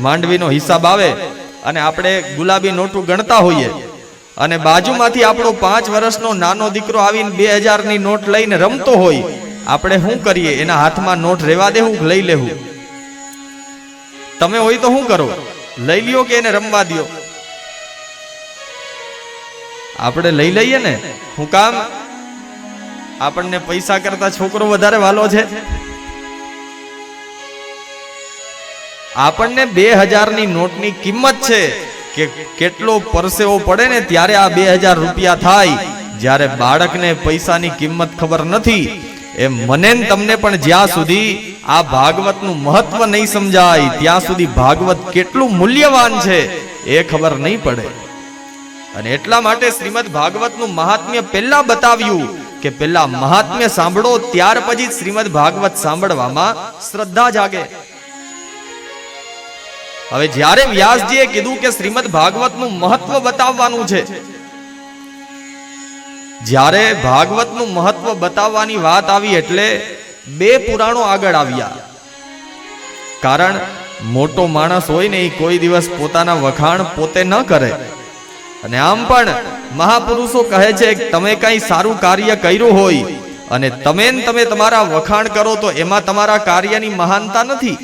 માંડવીનો હિસાબ આવે અને આપણે ગુલાબી નોટું ગણતા હોઈએ અને બાજુમાંથી આપણો 5 વર્ષનો નાનો દીકરો આવીને 2000 ની નોટ લઈને રમતો હોય, આપણે શું કરીએ? એના હાથમાં નોટ રેવા દેવું, લઈ લેવું? તમે હોય તો શું કરો? લઈ લ્યો કે એને રમવા દો? આપણે લઈ લઈએ ને. હું કામ? આપણને પૈસા કરતા છોકરો વધારે વાલો છે. આપણને 2000 ની નોટની કિંમત છે કે કેટલો પરસેવો પડે ને ત્યારે આ 2000 રૂપિયા થાય. જ્યારે બાળકને પૈસાની કિંમત ખબર નથી, એમ મને ને તમને પણ જ્યાં સુધી આ ભાગવતનું મહત્વ નહીં સમજાય ત્યાં સુધી ભાગવત કેટલું મૂલ્યવાન છે એ ખબર નહીં પડે. અને એટલા માટે શ્રીમદ ભાગવતનું મહાત્મ્ય પહેલા બતાવ્યું કે પહેલા મહાત્મ્ય સાંભળો, ત્યાર પછી શ્રીમદ ભાગવત સાંભળવામાં શ્રદ્ધા જાગે. હવે જ્યારે વ્યાસજીએ કીધું કે શ્રીમદ ભાગવતનું મહત્વ બતાવવાનું છે, જ્યારે ભાગવતનું મહત્વ બતાવવાની વાત આવી એટલે 2 પુરાણો આગળ આવ્યા. કારણ મોટો માણસ હોય ને એ કોઈ દિવસ પોતાના વખાણ પોતે ન કરે. અને આમ પણ મહાપુરુષો કહે છે કે તમે કઈ સારું કાર્ય કર્યું હોય અને તમે તમારા વખાણ કરો તો એમાં તમારા કાર્યની મહાનતા નથી.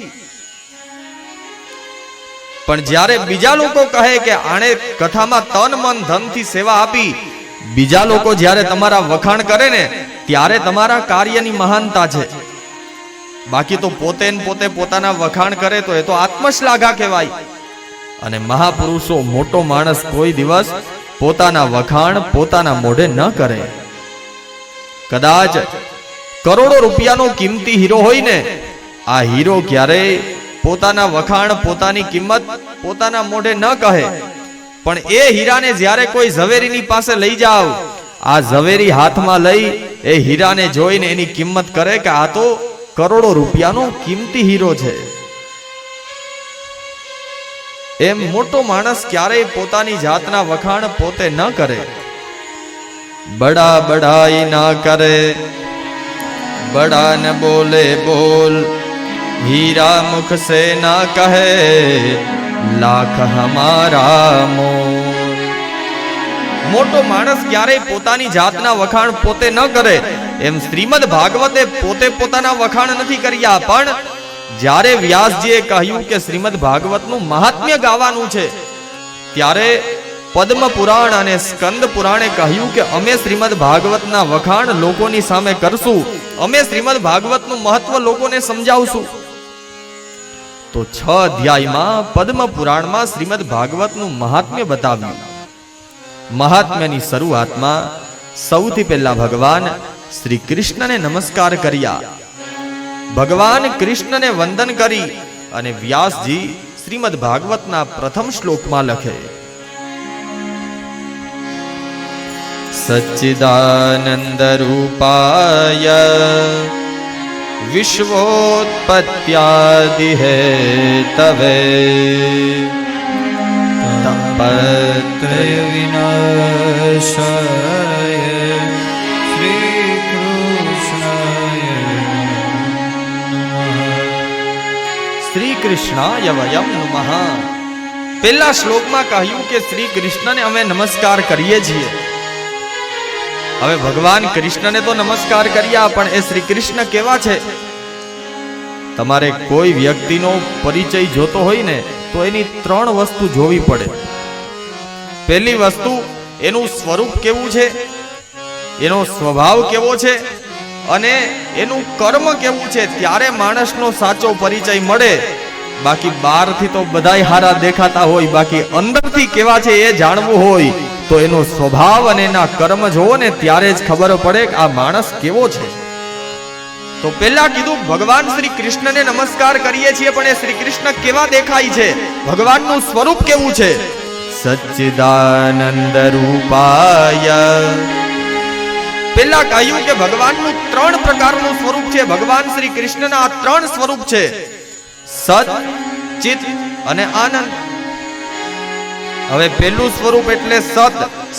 પણ જ્યારે બીજા લોકો કહે કે આણે કથામાં તન મન ધનથી સેવા આપી, બીજા લોકો જ્યારે તમારા વખાણ કરે ને ત્યારે તમારા કાર્યની મહાનતા છે. બાકી તો પોતે પોતાના વખાણ કરે તો એ તો આત્મશ્લાઘા કહેવાય. અને મહાપુરુષો, મોટો માણસ કોઈ દિવસ પોતાના વખાણ પોતાના મોઢે ન કરે. કદાચ કરોડો રૂપિયાનો કિંમતી હીરો હોય ને, આ હીરો ક્યારેય પોતાના વખાણ પોતાની કિંમત પોતાના મોઢે ન કહે. પણ એ હીરાને જ્યારે કોઈ ઝવેરીની પાસે લઈ જાવ, આ ઝવેરી હાથમાં લઈ એ હીરાને જોઈને એની કિંમત કરે કે આ તો કરોડો રૂપિયાનો કિંમતી હીરો છે. એમ મોટો માણસ ક્યારેય પોતાની જાતના વખાણ પોતે ન કરે. બડા બડાઈ ના કરે, બડા ન બોલે બોલ, हीरा मुख से ना कहे लाख हमारा मोल. મોટો માણસ ક્યારેય પોતાની જાતના વખાણ પોતે ન કરે. એમ શ્રીમદ ભાગવતે પોતે પોતાના વખાણ નથી કર્યા. પણ જ્યારે વ્યાસજીએ કહ્યું કે શ્રીમદ ભાગવતનું મહાત્મ્ય ગાવાનું છે, ત્યારે પદ્મ પુરાણ અને સ્કંદ પુરાણે કહ્યું કે અમે શ્રીમદ ભાગવતના વખાણ લોકોની સામે કરશું, અમે શ્રીમદ ભાગવતનું મહત્વ લોકોને સમજાવશું. તો 6 અધ્યાયમાં પદ્મ પુરાણમાં શ્રીમદ ભાગવતનું મહાત્મ્ય બતાવ્યું. મહાત્મ્યની શરૂઆતમાં સૌથી પહેલા ભગવાન શ્રી કૃષ્ણને નમસ્કાર કર્યા. ભગવાન કૃષ્ણને વંદન કરી અને વ્યાસજી શ્રીમદ ભાગવતના પ્રથમ શ્લોકમાં લખે, સચ્ચિદાનંદ રૂપાય વિશ્વોત્પત્યાદિ હેતવે તાપત્રય વિનાશાય શ્રી કૃષ્ણાય શ્રી કૃષ્ણાય વયમ નમઃ. પહેલા શ્લોકમાં કહ્યું કે શ્રી કૃષ્ણને અમે નમસ્કાર કરીએ છીએ. હવે ભગવાન કૃષ્ણને તો નમસ્કાર કર્યા, પણ એ શ્રી કૃષ્ણ કેવા છે? તમારે કોઈ વ્યક્તિનો પરિચય જોતો હોય ને તો એની 3 વસ્તુ જોવી પડે. પહેલી વસ્તુ એનું સ્વરૂપ કેવું છે, એનો સ્વભાવ કેવો છે અને એનું કર્મ કેવું છે, ત્યારે માણસનો સાચો પરિચય મળે. બાકી બહારથી તો બધાય હારા દેખાતા હોય, બાકી અંદરથી કેવા છે એ જાણવું હોય તો એનો સ્વભાવ અને એના કર્મ જોવો ને ત્યારે જ ખબર પડે કે આ માણસ કેવો છે. તો પહેલા કીધું ભગવાન શ્રી કૃષ્ણને નમસ્કાર કરીએ છીએ, પણ એ શ્રી કૃષ્ણ કેવા દેખાય છે, ભગવાનનું સ્વરૂપ કેવું છે? સચ્ચિદાનંદ રૂપાય. પહેલા કહ્યું કે ભગવાનનું 3 પ્રકારનું સ્વરૂપ છે. ભગવાન શ્રી કૃષ્ણના 3 સ્વરૂપ છે, સત, ચિત અને આનંદ. હવે પહેલું સ્વરૂપ એટલે સત.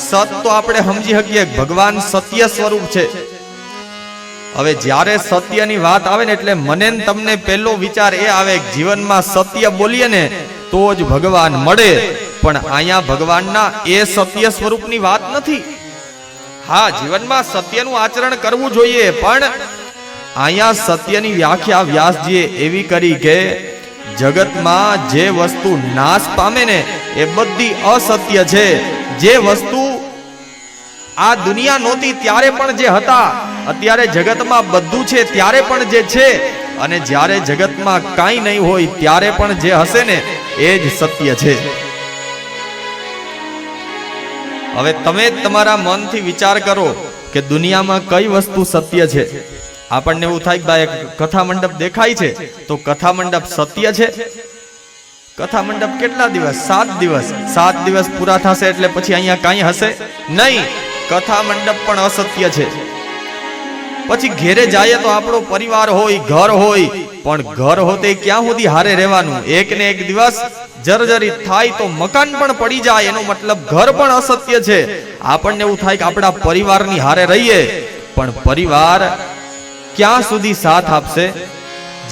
સત તો આપણે સમજી શકીએ ભગવાન સત્ય સ્વરૂપ છે. હવે જ્યારે સત્યની વાત આવે ને એટલે મને તમને પહેલો વિચાર એ આવે કે જીવનમાં સત્ય બોલીએ ને તો જ ભગવાન મળે. પણ અહીંયા ભગવાનના એ સત્ય સ્વરૂપની વાત નથી. હા, જીવનમાં સત્યનું આચરણ કરવું જોઈએ, પણ અહીંયા સત્યની વ્યાખ્યા વ્યાસજીએ એવી કરી કે જગતમાં જે વસ્તુ નાશ પામે ને એ બધી અસત્ય છે. જે વસ્તુ આ દુનિયા નહોતી ત્યારે પણ જે હતા, અત્યારે જગતમાં બધું છે ત્યારે પણ જે છે, અને જ્યારે જગતમાં કાંઈ નહીં હોય ત્યારે પણ જે હશે ને એ જ સત્ય છે. હવે તમે તમારા મનથી વિચાર કરો કે દુનિયામાં કઈ વસ્તુ સત્ય છે. આપણને એવું થાય કે ભાઈ કથા મંડપ દેખાય છે, તો કથા મંડપ સત્ય છે? કથા મંડપ કેટલા દિવસ? 7 દિવસ. 7 દિવસ પૂરા થશે એટલે પછી અહીંયા કાંઈ હશે નહીં. કથા મંડપ પણ અસત્ય છે. પછી ઘેરે જાય તો આપણો પરિવાર હોય, ઘર હોય, પણ ઘર હોતે ક્યાં સુધી હારે રહેવાનું? એક ને એક દિવસ જર્જરિત થાય તો મકાન પણ પડી જાય, એનો મતલબ ઘર પણ અસત્ય છે. આપણને એવું થાય કે આપણા પરિવારની હારે રહીએ, પણ પરિવાર ક્યાં સુધી સાથ આપશે?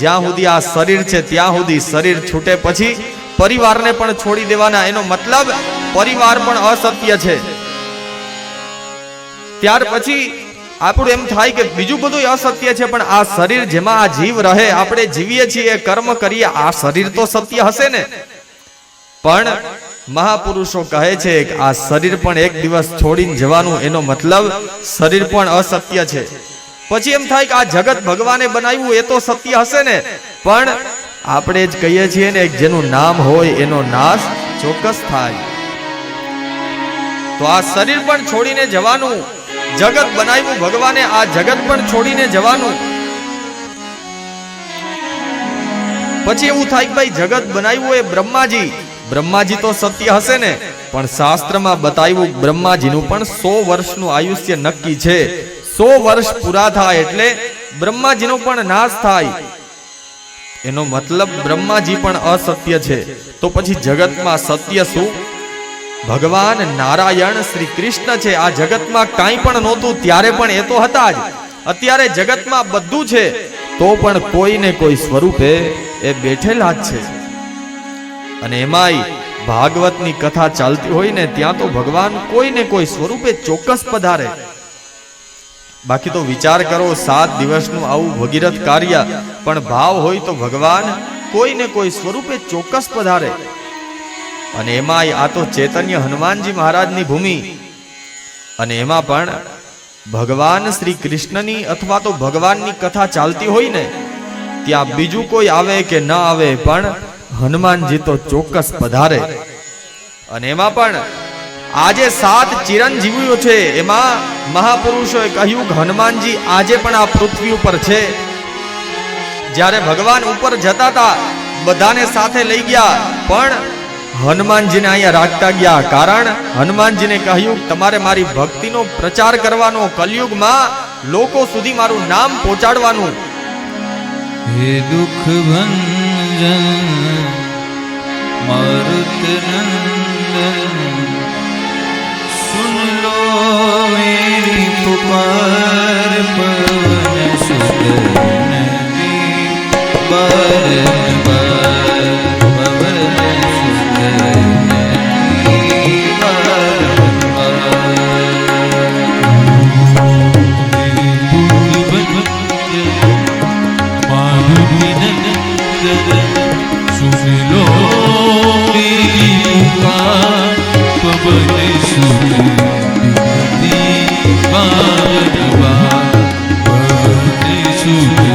જ્યાં સુધી આ શરીર છે ત્યાં સુધી. શરીર છૂટે પછી પરિવારને પણ છોડી દેવાના, એનો મતલબ પરિવાર પણ અસત્ય છે. ત્યાર પછી આપણું એમ થાય કે બીજું બધું અસત્ય છે, પણ આ શરીર જેમાં આ જીવ રહે, આપણે જીવીએ છીએ, કર્મ કરીએ, આ શરીર તો સત્ય હશે ને? પણ મહાપુરુષો કહે છે કે આ શરીર પણ એક દિવસ છોડીને જવાનું, એનો મતલબ શરીર પણ અસત્ય છે. પછી એમ થાય કે આ જગત ભગવાને બનાવ્યું એ તો સત્ય હશે ને? પણ આપણે જ કહીએ છીએ ને, જેનું નામ હોય એનો નાશ ચોક્કસ થાય. તો આ શરીર પણ છોડીને જવાનું, જગત બનાવ્યું ભગવાને, આ જગત પણ છોડીને જવાનું. પછી એવું થાય કે ભાઈ જગત બનાવ્યું એ બ્રહ્માજી, બ્રહ્માજી તો સત્ય હશે ને? પણ શાસ્ત્રમાં બતાવ્યું બ્રહ્માજીનું પણ 100 વર્ષનું આયુષ્ય નક્કી છે. 100 વર્ષ પૂરા થાય એટલે બ્રહ્માજીનો પણ નાશ થાય, એનો મતલબ બ્રહ્માજી પણ અસત્ય છે. તો પછી જગતમાં સત્ય શું? ભગવાન નારાયણ શ્રી કૃષ્ણ છે. આ જગતમાં કાંઈ પણ નહોતું ત્યારે પણ એ તો હતા જ. અત્યારે જગતમાં બધું છે તો પણ કોઈને કોઈ સ્વરૂપે એ બેઠેલા જ છે. અને એમાંય ભાગવતની કથા ચાલતી હોય ને ત્યાં તો ભગવાન કોઈને કોઈ સ્વરૂપે ચોક્કસ પધારે. બાકી તો વિચાર કરો, 7 દિવસનું આવું ભગીરથ કાર્ય, પણ ભાવ હોય તો ભગવાન કોઈને કોઈ સ્વરૂપે ચોક્કસ પધારે. અને એમાંય આ તો ચૈતન્ય હનુમાનજી મહારાજની ભૂમિ, અને એમાં પણ ભગવાન શ્રી કૃષ્ણની અથવા તો ભગવાનની કથા ચાલતી હોય ને ત્યાં બીજું કોઈ આવે કે ન આવે, પણ હનુમાનજી તો ચોક્કસ પધારે. અને એમાં પણ આજે 7 ચિરંજીવીઓ છે, એમાં મહાપુરુષોએ કહ્યું કે હનુમાનજી આજે પણ આ પૃથ્વી ઉપર છે. જ્યારે ભગવાન ઉપર જતા હતા બધાને સાથે લઈ ગયા, પણ હનુમાનજીને અહીંયા રાખતા ગયા. કારણ હનુમાનજીને કહ્યું તમારે મારી ભક્તિનો પ્રચાર કરવાનો, કલયુગમાં લોકો સુધી મારું નામ પહોંચાડવાનું. હે દુઃખ ભંજન મારુત નંદન, સુન લો મેરી પુકાર, પવન સુત નદી બારન બાર, પવન સુત નદી બારન બાર. सुन लो मेरी पुकार, पवन सुत बार बार, पवन सुत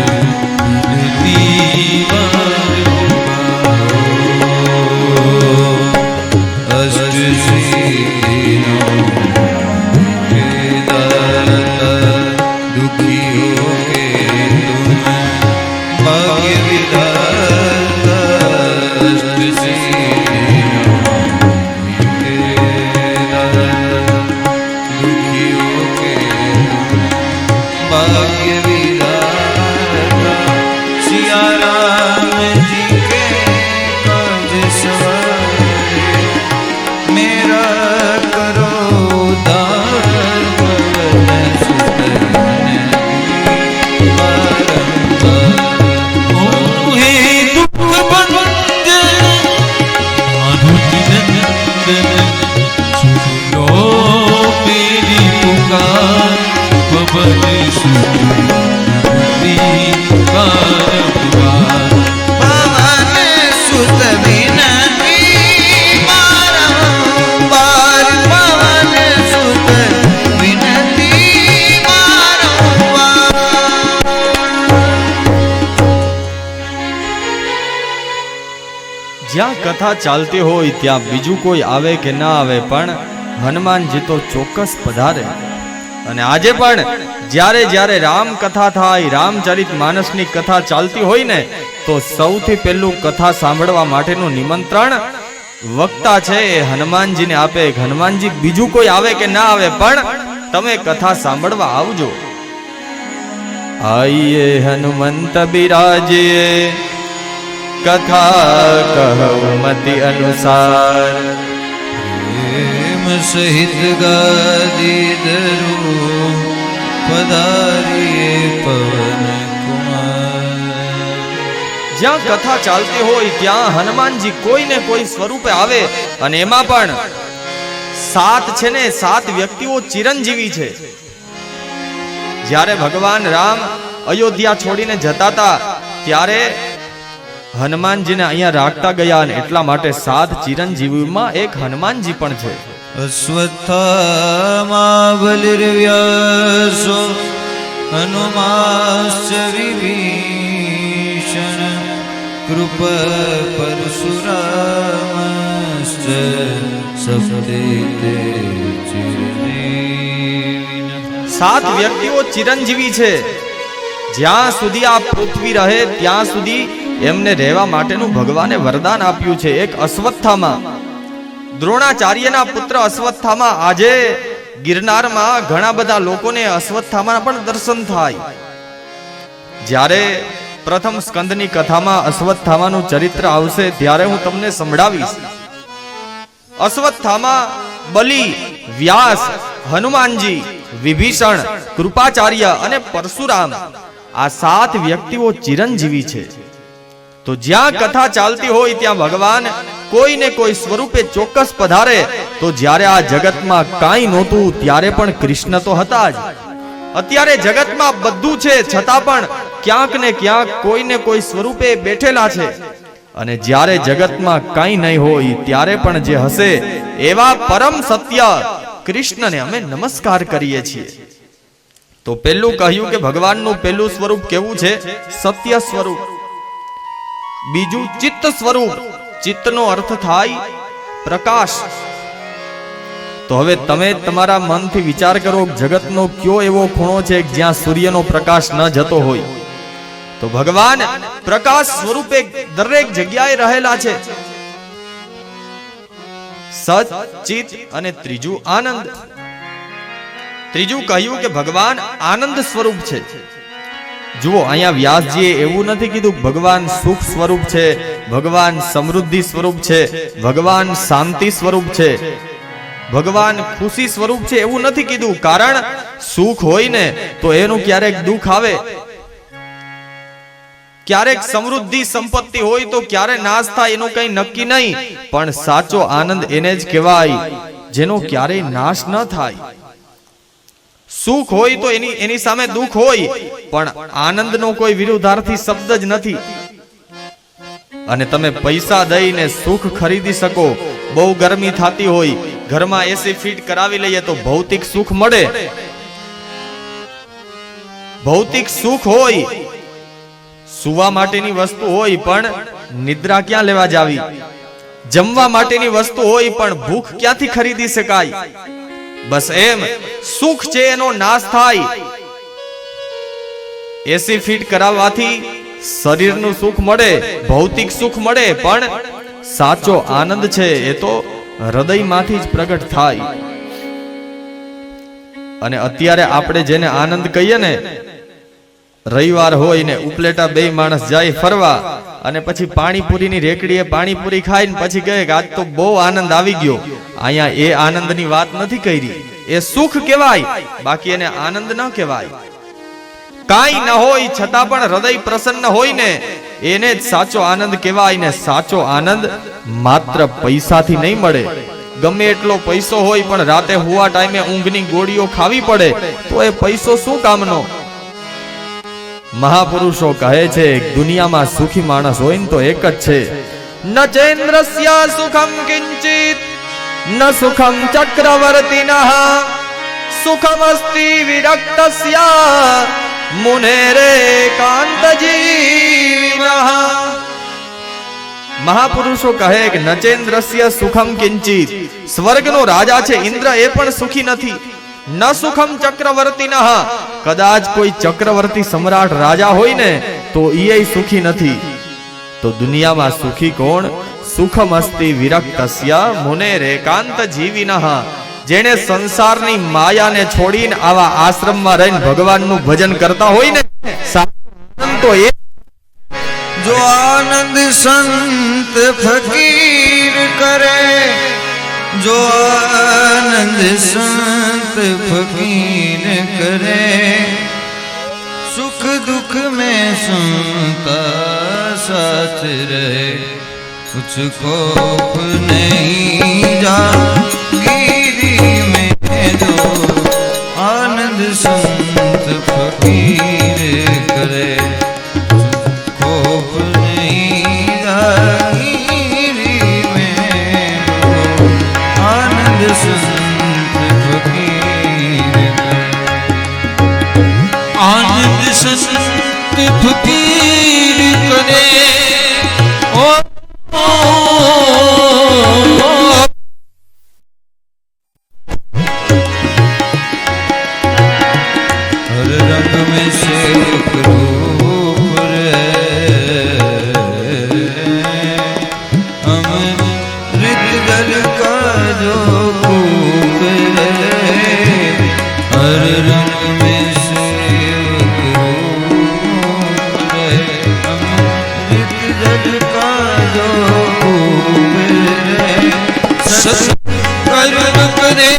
જ્યાં કથા ચાલતી હોય ત્યાં બીજું કોઈ આવે કે ના આવે, પણ હનુમાનજી તો ચોક્કસ પધારે. અને આજે પણ જ્યારે જ્યારે રામ કથા થાય, રામચરિત માનસની કથા ચાલતી હોય ને, તો સૌથી પહેલું કથા સાંભળવા માટેનું નિમંત્રણ વક્તા છે એ હનુમાનજીને આપે. હનુમાનજી બીજું કોઈ આવે કે ના આવે, પણ તમે કથા સાંભળવા આવજો. આઈએ હનુમંત બિરાજીએ, કથા કહું મતિ અનુસાર. પ્રેમ સહિત ગાદી ધરું, પધારીએ પવન કુમાર. જ્યાં કથા ચાલતી હોય ત્યાં હનુમાનજી કોઈ ને કોઈ સ્વરૂપે આવે. અને એમાં પણ 7 છે ને 7 વ્યક્તિઓ ચિરંજીવી છે. જ્યારે ભગવાન રામ અયોધ્યા છોડીને જતા હતા ત્યારે હનુમાનજીને અહીંયા રાખતા ગયા, અને એટલા માટે 7 ચિરંજીવીમાં એક હનુમાનજી પણ છે. અશ્વત્થામા બલિર્વ્યાસો હનુમાશ્ચ વિભીષણ કૃપ પરશુરામશ્ચ સપ્તૈતે ચિરંજીવિન. 7 વ્યક્તિઓ ચિરંજીવી છે. જ્યાં સુધી આ પૃથ્વી રહે ત્યાં સુધી એમને રહેવા માટેનું ભગવાને વરદાન આપ્યું છે. એક અશ્વત્થામા, દ્રોણાચાર્યના પુત્ર અશ્વત્થામા. આજે ગિરનારમાં ઘણા બધા લોકોને અશ્વત્થામાના પણ દર્શન થાય. જ્યારે પ્રથમ સ્કંદની કથામાં અશ્વત્થામાનું ચરિત્ર આવશે ત્યારે હું તમને સંભળાવીશ. અશ્વત્થામા, બલિ, વ્યાસ, હનુમાનજી, વિભીષણ, કૃપાચાર્ય અને પરશુરામ, આ 7 વ્યક્તિઓ ચિરંજીવી છે. તો જ્યાં કથા ચાલતી હોય ત્યાં ભગવાન કોઈ ને કોઈ સ્વરૂપે ચોક્કસ પધારે. તો જ્યારે આ જગતમાં કાંઈ નહોતું ત્યારે પણ કૃષ્ણ તો હતા જ. અત્યારે જગતમાં બધું છે છતાં પણ ક્યાંક ને ક્યાંક કોઈ ને કોઈ સ્વરૂપે બેઠેલા છે. અને જ્યારે જગતમાં કાંઈ નહીં હોય ત્યારે પણ જે હશે એવા પરમ સત્ય કૃષ્ણને અમે નમસ્કાર કરીએ છીએ. તો પહેલું કહ્યું કે ભગવાનનું પહેલું સ્વરૂપ કેવું છે? સત્ય સ્વરૂપ. બીજું ચિત્ત સ્વરૂપ. ચિત્તનો અર્થ થાય પ્રકાશ. તો હવે તમે તમારા મનથી વિચાર કરો, જગતનો કયો એવો ખૂણો છે જ્યાં સૂર્યનો પ્રકાશ ન જતો હોય? તો ભગવાન પ્રકાશ સ્વરૂપે દરેક જગ્યાએ રહેલા છે. સત, ચિત અને ત્રીજું આનંદ. ત્રીજું કહ્યું કે ભગવાન આનંદ સ્વરૂપ છે. જુઓ, અહીંયા વ્યાસજીએ એવું નથી કીધું ભગવાન સુખ સ્વરૂપ છે, ભગવાન સમૃદ્ધિ સ્વરૂપ છે, ભગવાન શાંતિ સ્વરૂપ છે, ભગવાન ખુશી સ્વરૂપ છે, એવું નથી કીધું. કારણ સુખ હોય ને તો એનું ક્યારેક દુઃખ આવે, ક્યારેક સમૃદ્ધિ સંપત્તિ હોય તો ક્યારે નાશ થાય એનું કઈ નક્કી નહીં. પણ સાચો આનંદ એને જ કહેવાય જેનો ક્યારેય નાશ ન થાય. સુખ હોય તો એની સામે દુઃખ હોય, પણ આનંદનો કોઈ વિરુદ્ધાર્થી શબ્દ જ નથી. અને તમે પૈસા દઈને સુખ ખરીદી શકો. બહુ ગરમી થતી હોય, ઘરમાં એસી ફિટ કરાવી લઈએ તો ભૌતિક સુખ મળે. ભૌતિક સુખ હોય, સુવા માટેની વસ્તુ હોય, પણ નિદ્રા ક્યાં લેવા જાવી? જમવા માટેની વસ્તુ હોય, પણ ભૂખ ક્યાંથી ખરીદી શકાય? બસ એમ સુખ છે એનો નાશ થાય. એસી ફિટ કરાવવાથી શરીરનું સુખ મળે, ભૌતિક સુખ મળે, પણ સાચો આનંદ છે એ તો હૃદયમાંથી જ પ્રગટ થાય. અને અત્યારે આપણે જેને આનંદ કહીએ ને, રવિવાર હોય ને ઉપલેટા 2 માણસ જાય ફરવા અને પછી પાણીપુરીની રેકડીએ પાણીપુરી ખાઈને પછી કહે કે આજ તો બહુ આનંદ આવી ગયો. અહીંયા એ આનંદની વાત નથી કરી. એ સુખ કહેવાય, બાકી એને આનંદ ન કહેવાય. કાંઈ ન હોય છતાં પણ હૃદય પ્રસન્ન હોય ને એને જ સાચો આનંદ કહેવાય. ને સાચો આનંદ માત્ર પૈસાથી નહીં મળે. ગમે એટલો પૈસો હોય પણ રાતે હુવા ટાઈમે ઊંઘની ગોળીઓ ખાવી પડે તો એ પૈસો શું કામનો? મહાપુરુષો કહે છે દુનિયામાં સુખી માણસ હોય ને તો એક જ છે. ન ચેન્દ્રસ્ય સુખમ કિંચિત ન સુખમ ચક્રવર્તિનઃ સુખમસ્તિ વિરક્તસ્ય મુનેરે કાંત જીવિનઃ. મહાપુરુષો કહે કે નચેન્દ્રસ્ય સુખમ કિંચિત, સ્વર્ગનો રાજા છે ઇન્દ્ર એ પણ સુખી નથી. ન સુખમ ચક્રવર્તીનઃ, કદાચ કોઈ ચક્રવર્તી સમ્રાટ રાજા હોય ને તો ઈ સુખી નથી. તો દુનિયામાં સુખી કોણ? સુખમસ્તિ વિરક્તસ્ય મુનેરેકાંત જીવિનઃ, જેણે સંસારની માયાને છોડીને આવા આશ્રમમાં રહીને ભગવાનનું ભજન કરતા હોય ને તો એ जो आनंद संत फकीर करे, जो आनंद संत फकीर करे, सुख दुख में संता साथ रहे, कुछ खौफ नहीं जागीरी में जो आनंद संत फकीर करे, आनंद संत फकीर करे ओ हर रंग में सेवक रूप रे, अमृत जल का जो खूब रे, हर रंग में कर्म करे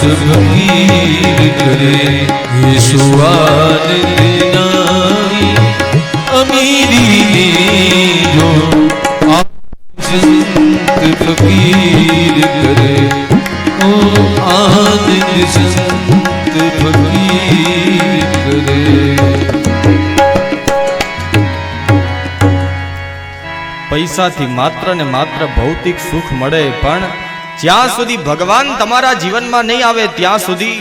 फकीर करे, यीशु आनंद नाई अमीरी ने जो संत फकीर करे, ओ आनंद संत फकीर करे. પૈસાથી માત્ર ને માત્ર ભૌતિક સુખ મળે, પણ જ્યાં સુધી ભગવાન તમારા જીવનમાં નહીં આવે ત્યાં સુધી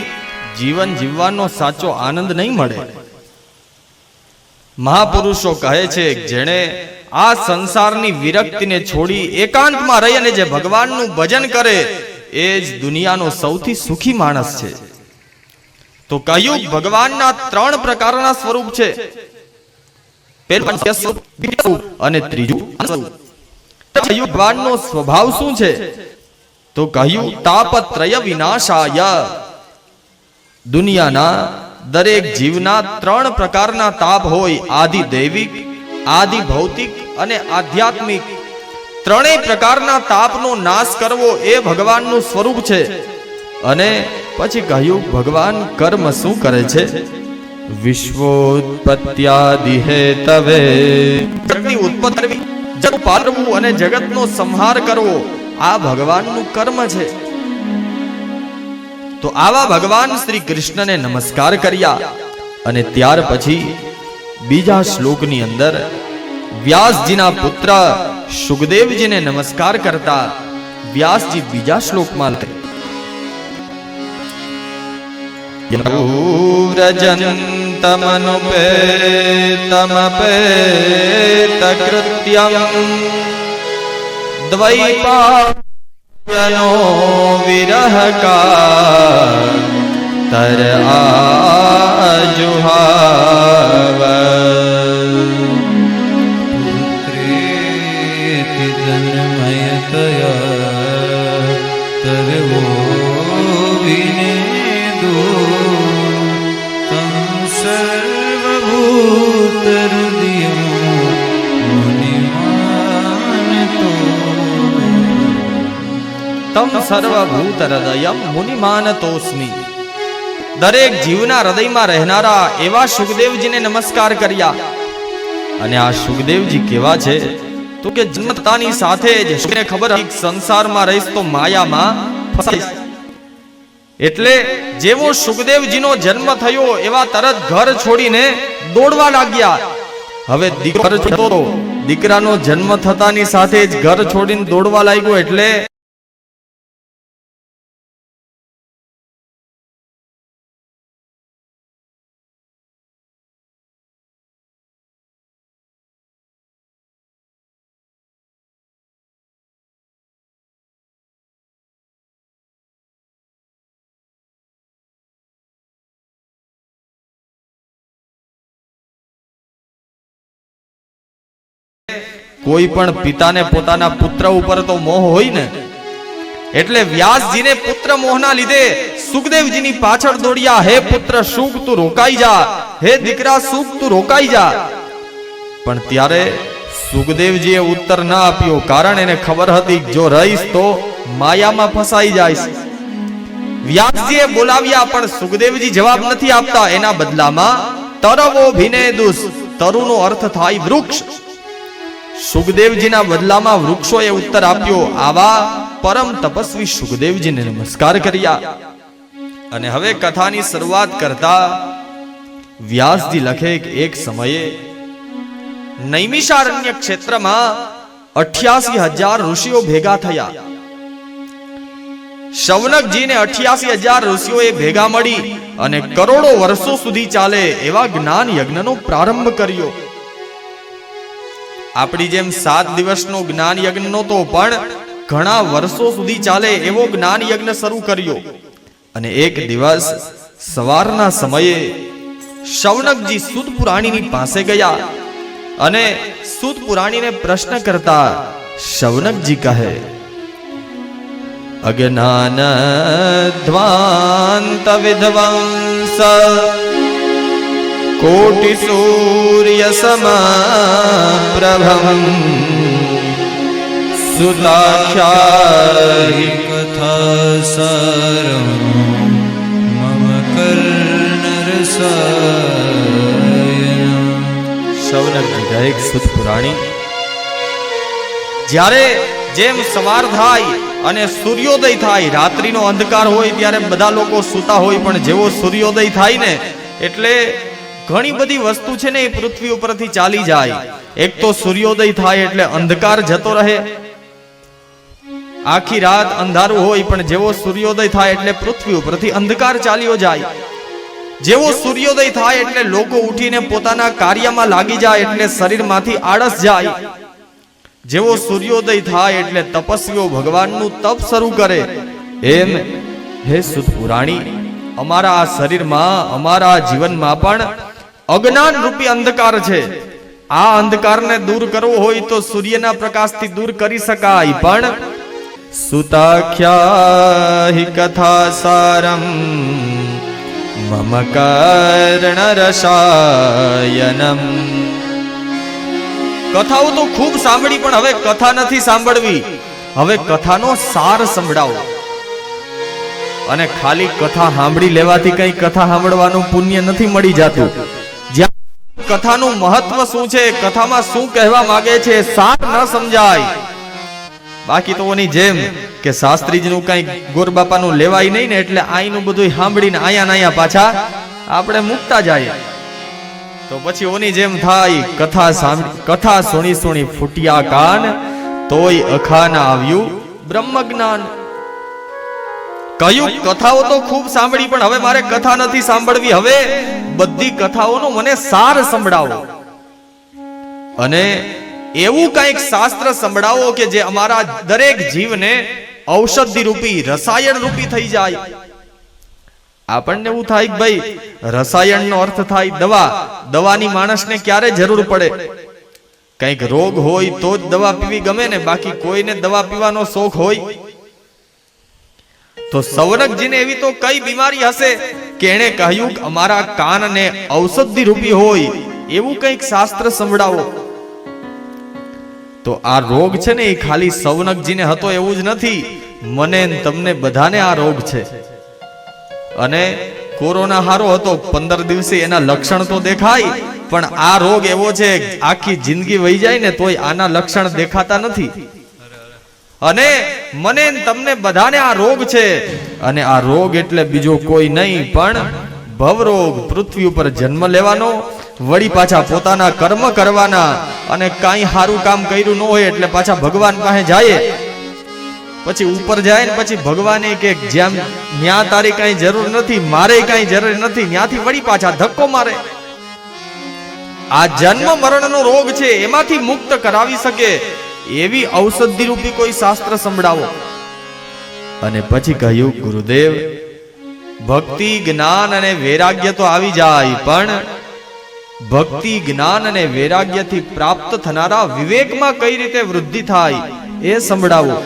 જીવન જીવવાનો સાચો આનંદ નહીં મળે. મહાપુરુષો કહે છે જેણે આ સંસારની વિરક્તિને છોડી એકાંતમાં રહી અને જે ભગવાનનું ભજન કરે એ જ દુનિયાનો સૌથી સુખી માણસ છે. તો કહ્યું ભગવાનના 3 પ્રકારના સ્વરૂપ છે. પહેલું અને ત્રીજું ભગવાનનો સ્વભાવ શું છે? તો કહ્યું તાપત્રય વિનાશાય. દુનિયાના દરેક જીવના 3 પ્રકારના તાપ હોય, આદિ દૈવિક, આદિ ભૌતિક અને આધ્યાત્મિક. 3 પ્રકારના તાપનો નાશ કરવો એ ભગવાનનું સ્વરૂપ છે. અને પછી કહ્યું ભગવાન કર્મ શું કરે છે? વિશ્વોત્પત્યાદિ હેતવે, જગતની ઉત્પત્તિ કરવી, જગત પાલવું અને જગતનો સંહાર કરવો આ ભગવાનનું કર્મ છે. તો આવા ભગવાન શ્રી કૃષ્ણને નમસ્કાર કર્યા અને ત્યાર પછી બીજા શ્લોકની અંદર વ્યાસજીના પુત્ર સુખદેવજીને નમસ્કાર કરતા વ્યાસજી બીજા શ્લોકમાં યમનુપેતમપેતકૃત્યં દ્વૈપાયનો વિરહકા તર આજુહાવ. પુત્રેતિ તન્મયતયા તરવો વિનેદો તં સર્વભૂતહૃદયં મુનિમાનતો. તમ સર્વભૂત હૃદયમ મુનિમાનતોસ્મિ. દરેક જીવના હૃદયમાં રહેનારા એવા સુખદેવજીને નમસ્કાર કર્યા. અને આ સુખદેવજી કેવા છે તો કે જન્મતાની સાથે જ સુખને ખબર હતી સંસારમાં રહીશ તો માયામાં ફસાઈશ. એટલે જેવો સુખદેવજીનો જન્મ થયો એવા તરત ઘર છોડીને દોડવા લાગ્યા. હવે દીકરાનો જન્મ થતાની સાથે જ ઘર છોડીને દોડવા લાગ્યો. એટલે કોઈ પણ પિતાને પોતાના પુત્ર ઉપર તો મોહ હોય ને, એટલે વ્યાસજીને પુત્ર મોહના લીધે સુખદેવજીની પાછળ દોડ્યા. હે પુત્ર સુખ તું રોકાઈ જા, હે દીકરા સુખ તું રોકાઈ જા. પણ ત્યારે સુખદેવજીએ ઉત્તર ના આપ્યો, કારણ એને ખબર હતી જો રહીશ તો માયામાં ફસાઈ જાય. વ્યાસજીએ બોલાવ્યા પણ સુખદેવજી જવાબ નથી આપતા. એના બદલામાં તરવો ભિનેદુસ, તરુનો અર્થ થાય વૃક્ષ. સુખદેવજીના બદલામાં વૃક્ષોએ ઉત્તર આપ્યો. આવા પરમ તપસ્વી સુખદેવજીને નમસ્કાર કર્યા. અને હવે કથાની શરૂઆત કરતા વ્યાસજી લખે કે એક સમયે નૈમિષારણ્ય ક્ષેત્રમાં 88,000 ઋષિઓ ભેગા થયા. શૌનકજીને 88,000 ઋષિઓએ ભેગા મળી અને કરોડો વર્ષો સુધી ચાલે એવા જ્ઞાન યજ્ઞનો પ્રારંભ કર્યો. આપણી જેમ 7 દિવસનો જ્ઞાન યજ્ઞ નહોતો, પણ ઘણા વર્ષો સુધી ચાલે એવો જ્ઞાન યજ્ઞ શરૂ કર્યો. અને એક દિવસ સવારના સમયે શૌનકજી સૂત પુરાણીની પાસે ગયા અને સૂત પુરાણીને પ્રશ્ન કરતા શૌનકજી કહે, અજ્ઞાન ધ્વાંત વિધ્વંસ કોટિ સૂર્ય સમાપ્રભમ સુતાખ્યાહિ કથા સારમ મમ કર્ણરસાયનમ. શૌનકજી કહે, સૂત પુરાણી, જ્યારે જેમ સવાર થાય અને સૂર્યોદય થાય, રાત્રિનો અંધકાર હોય ત્યારે બધા લોકો સૂતા હોય, પણ જેવો સૂર્યોદય થાય ને એટલે ઘણી બધી વસ્તુ છે ને એ પૃથ્વી ઉપરથી ચાલી જાય. એક તો સૂર્યોદય થાય એટલે અંધકાર જતો રહે. આખી રાત અંધારું હોય, પણ જેવો સૂર્યોદય થાય એટલે પૃથ્વી ઉપરથી અંધકાર ચાલ્યો જાય. જેવો સૂર્યોદય થાય એટલે લોકો ઉઠીને પોતાના કાર્યમાં લાગી જાય, એટલે શરીરમાંથી આળસ જાય. જેવો સૂર્યોદય થાય એટલે તપસ્વીઓ ભગવાનનું તપ શરૂ કરે. એમ હે સૂત પુરાણી, અમારા આ શરીરમાં, અમારા જીવનમાં પણ અજ્ઞાન રૂપી અંધકાર છે. આ અંધકારને દૂર કરવો હોય તો સૂર્યના પ્રકાશથી દૂર કરી શકાય. પણ સુતાખ્યાહિ કથા સારમ મમ કર્ણરસાયનમ. કથાઓ તો ખૂબ સાંભળી, પણ હવે કથા નથી સાંભળવી. હવે કથાનો સાર સંભળાવો. અને ખાલી કથા સાંભળી લેવાથી કઈ કથા સાંભળવાનું પુણ્ય નથી મળી જતું. જ્યાં કથાનું મહત્વ શું છે, કથામાં શું કહેવા માંગે છે, સાર ન સમજાય. બાકી તો ઓની જેમ કે શાસ્ત્રીજીનું કઈ ગોરબાપાનું લેવાય નહીં ને, એટલે આઈનું બધું સાંભળીને આયા પાછા આપણે મુકતા જાય. તો પછી ઓની જેમ થાય. કથા સુણી ફૂટ્યા કાન, તોય અખાના આવ્યું બ્રહ્મ જ્ઞાન. કહ્યું કથાઓ તો ખૂબ સાંભળી, પણ હવે મારે કથા નથી સાંભળવી. હવે બધી કથાઓનો મને સાર સંભળાવો. અને એવું કઈક શાસ્ત્ર સંભળાવો કે જે અમારા દરેક જીવને ઔષધિ રૂપી, રસાયણ રૂપી થઈ જાય. આપણને એવું થાય કે ભાઈ રસાયણનો અર્થ થાય દવા. દવાની માણસને ક્યારે જરૂર પડે? કઈક રોગ હોય તો જ દવા પીવી ગમે ને, બાકી કોઈને દવા પીવાનો શોખ હોય? તો સૌનકજીને એવી તો કઈ બીમારી હશે કે એને કહ્યું કે અમારા કાનને ઔષધિ રૂપી હોય એવું કઈક શાસ્ત્ર સંભળાવો. તો આ રોગ છે ને એ ખાલી સૌનકજીને હતો એવું જ નથી, મને તમને બધાને આ રોગ છે. અને કોરોના હારો હતો, 15 દિવસે એના લક્ષણ તો દેખાય, પણ આ રોગ એવો છે આખી જિંદગી વહી જાય ને તોય આના લક્ષણ દેખાતા નથી. અને મને ને તમને બધાને આ રોગ છે, અને આ રોગ એટલે બીજો કોઈ નહીં પણ ભવરોગ. પૃથ્વી ઉપર જન્મ લેવાનો, વળી પાછા પોતાના કર્મ કરવાના, અને કાંઈ સારું કામ કર્યું ન હોય એટલે પાછા ભગવાન પાસે જાય, પછી ઉપર જાય ને પછી ભગવાને કે જેમ ન્યા તારી કઈ જરૂર નથી, મારે કઈ જરૂર નથી, ત્યાંથી વળી પાછા ધક્કો મારે. આ જન્મ મરણનો રોગ છે, એમાંથી મુક્ત કરાવી શકે એવી ઔષધિ રૂપી કોઈ શાસ્ત્ર સંભળાવો. અને પછી કહ્યું, ગુરુદેવ ભક્તિ જ્ઞાન અને વૈરાગ્ય તો આવી જાય, પણ ભક્તિ જ્ઞાન અને વૈરાગ્યથી પ્રાપ્ત થનારા વિવેકમાં કઈ રીતે વૃદ્ધિ થાય એ સંભળાવો.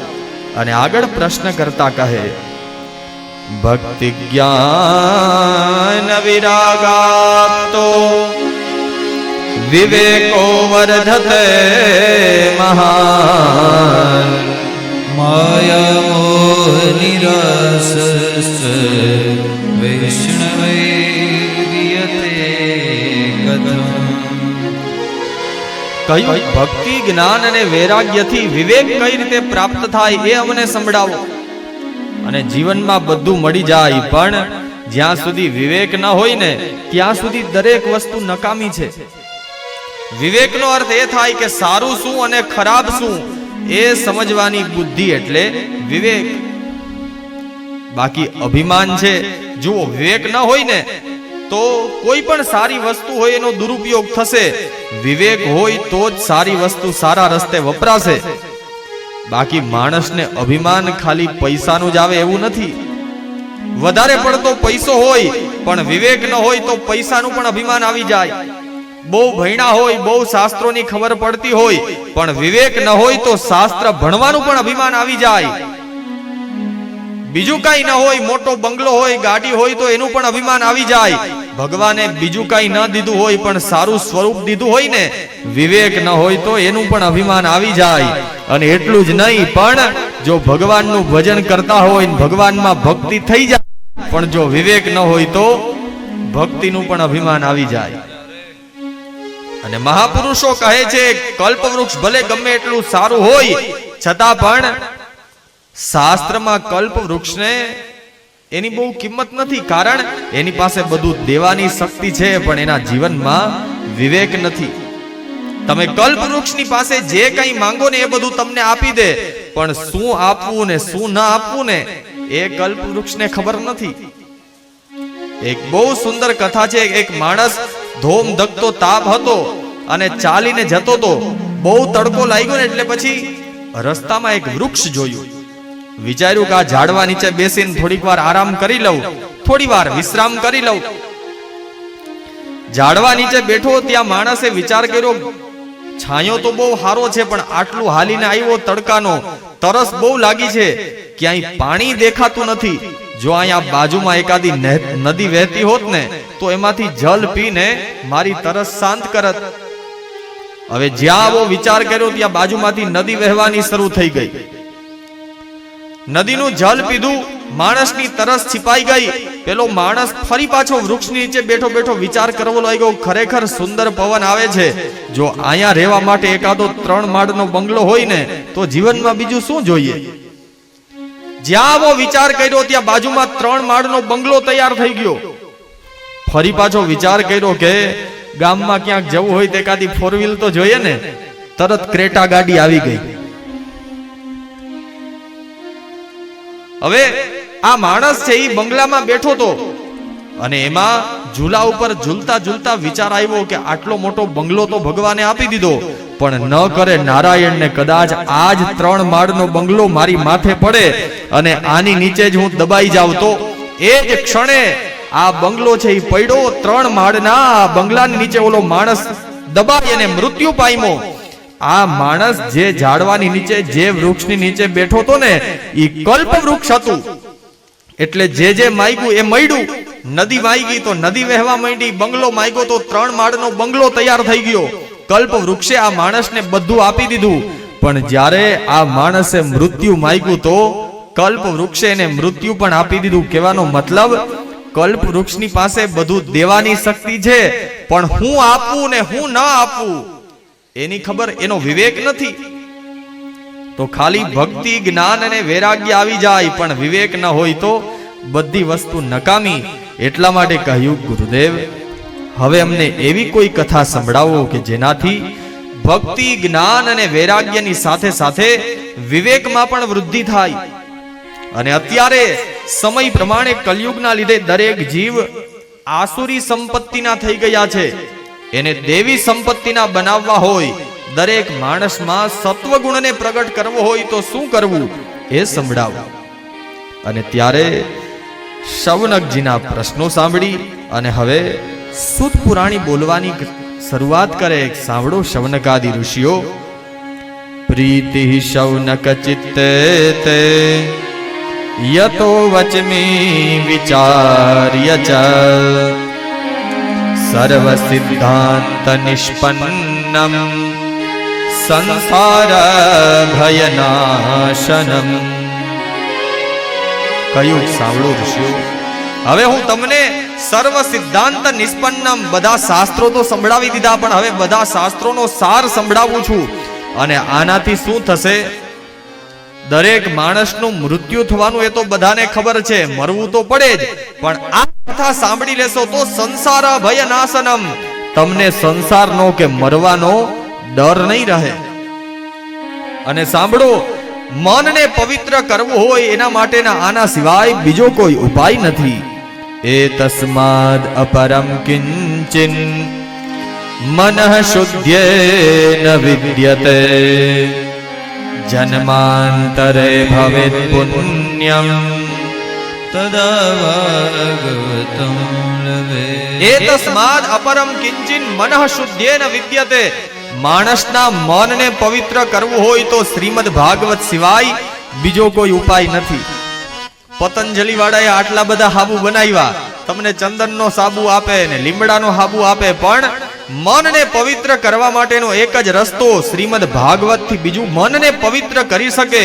અને આગળ પ્રશ્ન કરતા કહે, ભક્તિ જ્ઞાન વિરાગાતો વિવેકો વર્ધતે મહાન માયા મોહ નિરાસસ્ત વૈષ્ણવૈર્યતે કથમ. કહ્યું, ભક્તિ જ્ઞાન અને વૈરાગ્યથી વિવેક કઈ રીતે પ્રાપ્ત થાય એ અમને સંભળાવો. અને જીવનમાં બધું મળી જાય, પણ જ્યાં સુધી વિવેક ન હોય ને ત્યાં સુધી દરેક વસ્તુ નકામી છે. વિવેકનો અર્થ એ થાય કે સારું શું અને ખરાબ શું એ સમજવાની બુદ્ધિ એટલે વિવેક. બાકી અભિમાન છે, જુઓ વિવેક ન હોય ને તો કોઈ પણ સારી વસ્તુ હોય એનો દુરુપયોગ થશે. વિવેક હોય તો જ સારી વસ્તુ સારા રસ્તે વપરાશે. બાકી માણસને અભિમાન ખાલી પૈસાનું જ આવે એવું નથી. વધારે પડતો પૈસો હોય પણ વિવેક ન હોય તો પૈસાનું પણ અભિમાન આવી જાય. બહુ ભણ્યા હોય, બહુ શાસ્ત્રોની ખબર પડતી હોય, પણ વિવેક ન હોય તો શાસ્ત્ર ભણવાનું પણ અભિમાન આવી જાય. બીજું કઈ ન હોય, મોટો બંગલો હોય, ગાડી હોય તો એનું પણ અભિમાન આવી જાય. ભગવાને બીજું કઈ ન દીધું હોય પણ સારું સ્વરૂપ દીધું હોય ને, વિવેક ન હોય તો એનું પણ અભિમાન આવી જાય. અને એટલું જ નહીં, પણ જો ભગવાનનું ભજન કરતા હોય ને ભગવાનમાં ભક્તિ થઈ જાય, પણ જો વિવેક ન હોય તો ભક્તિનું પણ અભિમાન આવી જાય. અને મહાપુરુષો કહે છે, કલ્પવૃક્ષ ભલે ગમે એટલું સારું હોય છતાં પણ શાસ્ત્રમાં કલ્પવૃક્ષને એની બહુ કિંમત નથી, કારણ એની પાસે બધું દેવાની શક્તિ છે પણ એના જીવનમાં વિવેક નથી. તમે કલ્પવૃક્ષની પાસે જે કંઈ માંગો ને એ બધું તમને આપી દે, પણ શું આપવું ને શું ન આપવું ને એ કલ્પવૃક્ષને ખબર નથી. એક બહુ સુંદર કથા છે. એક માણસ ધોમ ધકતો તાપ હતો અને ચાલીને જતો તો. બહુ તડકો લાગ્યો ને એટલે પછી રસ્તામાં એક વૃક્ષ જોયું. વિચાર્યું કે આ ઝાડવા નીચે બેસીને થોડીક વાર આરામ કરી લઉં, થોડી વાર વિશ્રામ કરી લઉં. ઝાડવા નીચે બેઠો, ત્યાં માણસે વિચાર કર્યો, છાંયો તો બહુ સારો છે પણ આટલું હાલીને આવ્યો તડકાનો, તરસ બહુ લાગી છે, ક્યાંય પાણી દેખાતું નથી. જો અહીંયા બાજુમાં એકાદી નદી વહેતી હોત ને તો એમાંથી જલ પીને મારી તરસ શાંત કરત. હવે જ્યાં આવો વિચાર કર્યો ત્યાં બાજુમાંથી નદી વહેવાની શરૂ થઈ ગઈ. નદીનું જલ પીધું, માણસની તરસ छिपाઈ ગઈ. પેલો માણસ ફરી પાછો વૃક્ષની નીચે બેઠો બેઠો વિચાર કરવો લાગ્યો, ખરેખર સુંદર પવન આવે છે, જો અહીંયા રહેવા માટે એકાદો 3 માળનો બંગલો હોય ને તો જીવનમાં બીજું શું જોઈએ. જ્યાં આવો વિચાર કર્યો ત્યાં બાજુમાં 3 માળનો બંગલો તૈયાર થઈ ગયો. ફરી પાછો વિચાર કર્યો કે ગામમાં ક્યાંક જવું હોય તો એકાદી 4 વ્હીલ તો જોઈએ ને. તરત ક્રેટા ગાડી આવી ગઈ. હવે આ માણસ છે એ બંગલામાં બેઠો તો, અને એમાં ઝૂલા ઉપર ઝૂલતા ઝૂલતા વિચાર આવ્યો કે આટલો મોટો બંગલો તો ભગવાને આપી દીધો, પણ ન કરે નારાયણને કદાચ આજ 3 માળનો બંગલો મારી માથે પડે અને આની નીચે જ હું દબાઈ જાઉં તો એ જ ક્ષણે આ બંગલો છે એ પડ્યો. 3 માળના બંગલાની નીચે ઓલો માણસ દબાઈ અને મૃત્યુ પામ્યો. આ માણસ જે ઝાડવાની નીચે, જે વૃક્ષની નીચે બેઠો હતો ને એ કલ્પ વૃક્ષ હતું. એટલે જે માંગ્યું એ મળ્યું. નદી માંગી તો નદી વહેવા માંડી, બંગલો માંગ્યો તો 3 માળનો બંગલો તૈયાર થઈ ગયો. કલ્પ વૃક્ષે આ માણસને બધું આપી દીધું, પણ જ્યારે આ માણસે મૃત્યુ માંગ્યું તો કલ્પ વૃક્ષે એને મૃત્યુ પણ આપી દીધું. કહેવાનો મતલબ કલ્પ વૃક્ષની પાસે બધું દેવાની શક્તિ છે, પણ હું આપું ને હું ન આપું એની ખબર, એનો વિવેક નથી. તો ખાલી ભક્તિ, જ્ઞાન અને વૈરાગ્ય આવી જાય પણ વિવેક ન હોય તો બધી વસ્તુ નકામી. એટલા માટે કહ્યું, ગુરુદેવ હવે અમને એવી કોઈ કથા સંભળાવો કે જેનાથી ભક્તિ, જ્ઞાન અને વૈરાગ્યની સાથે સાથે વિવેકમાં પણ વૃદ્ધિ થાય. અને અત્યારે સમય પ્રમાણે કલયુગના લીધે દરેક જીવ આસુરી સંપત્તિના થઈ ગયા છે. એને દેવી સંપત્તિના બનાવવા હોય, દરેક માણસમાં સત્વગુણને પ્રગટ કરવો હોય તો શું કરવું એ સંભળાવો. અને ત્યારે શૌનકજીના પ્રશ્નો સાંભળી અને હવે સુત પુરાણી બોલવાની શરૂઆત કરે. સાંભળો શૌનકાદિ ઋષિઓ. પ્રીતિ શૌનક ચિત્તે તે યતો વચમી વિચાર્ય ચ સર્વ સિદ્ધાંત નિષ્પન્નમ સંસાર ભયનાશનમ. કયું સાંભળો ઋષિઓ, હવે હું તમને સર્વ સિદ્ધાંત નિષ્પન્નમ, બધા શાસ્ત્રો તો સંભળાવી દીધા, પણ હવે બધા શાસ્ત્રોનો સાર સંભળાવું છું. અને આનાથી શું થશે? દરેક માણસનું મૃત્યુ થવાનું એ તો બધાને ખબર છે, મરવું તો પડે જ, પણ આ કથા સાંભળી લેશો તો સંસાર ભયનાશનમ, તમને સંસારનો કે મરવાનો ડર નહીં રહે. અને સાંભળો, મનને પવિત્ર કરવું હોય એના માટેના આના સિવાય બીજો કોઈ ઉપાય નથી. એ તસ્માદ અપરમ કિંચિન મનઃ શુદ્ધ્યેન વિદ્યતે જન્માંતરે ભવેત પુણ્યમ તદા ભાગવતમ લવે. એ તસ્માદ અપરમ કિંચિન મનઃ શુદ્ધ્યેન વિદ્યતે. માણસના મનને પવિત્ર કરવું હોય તો શ્રીમદ ભાગવત સિવાય બીજો કોઈ ઉપાય નથી. પતંજલિ વાળાએ આટલા બધા હાબુ બનાવ્યા, તમને ચંદનનો સાબુ આપે ને લીમડાનો હાબુ આપે, પણ મનને પવિત્ર કરવા માટેનો એક જ રસ્તો શ્રીમદ ભાગવત થી બીજું મનને પવિત્ર કરી શકે